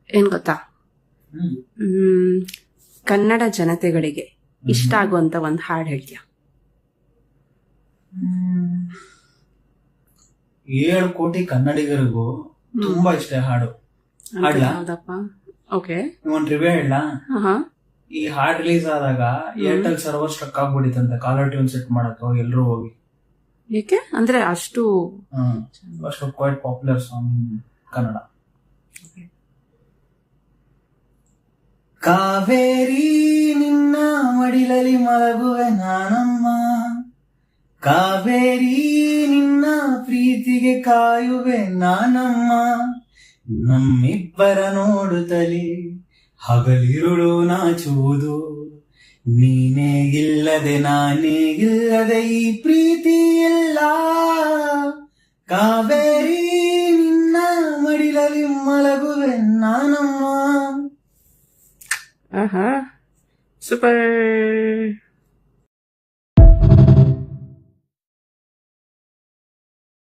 ಏನ್ ಗೊತ್ತಾ, ಕನ್ನಡ ಜನತೆಗಳಿಗೆ ಇಷ್ಟ ಆಗುವಂತ ಒಂದು ಹಾಡು ಹೇಳ್ತೀಯ? 7 ಕೋಟಿ ಕನ್ನಡಿಗರಿಗೂ ತುಂಬಾ ಇಷ್ಟ ಹಾಡು. ಹಾಡ್ಲಾ? ಹೌದಪ್ಪ. ಓಕೆ, ಒಂದ್ ರಿವ್ಯೂ ಹೇಳ. ಹಾ, ಈ ಹಾಡ್ ರಿಲೀಸ್ ಆದಾಗ ಏರ್ಟೆಲ್ ಸರ್ವರ್ ಸ್ಟ್ರಕ್ ಆಗ್ಬಿಟ್ಟಿತ್ತಂತೆ. ಕಾಲರ್ ಟ್ಯೂನ್ ಸೆಟ್ ಮಾಡಕ್ ಎಲ್ರು ಹೋಗಿ. ಏಕೆ ಅಂದ್ರೆ ಅಷ್ಟು quite popular song Kannada. Kaveri ನಿನ್ನ ಮಡಿಲಲ್ಲಿ ಮಲಗುವೆ ನಾನಮ್ಮ, ಕಾವೇರಿ ನಿನ್ನ ಪ್ರೀತಿಗೆ ಕಾಯುವೆ ನಾನಮ್ಮ, ನಮ್ಮಿಬ್ಬರ ನೋಡುತ್ತಲೇ ಹಗಲಿರುಳು ನಾಚುವುದು, ನೀನೇ ಇಲ್ಲದೆ ನಾನೇ ಇಲ್ಲದೆ ಈ ಪ್ರೀತಿ ಎಲ್ಲ, ಕಾವೇರಿ ನಿನ್ನ ಮಡಿಲಲ್ಲಿ ಮಲಗುವೆ ನಾನಮ್ಮ. ಆಹಾ, ಸೂಪರ್.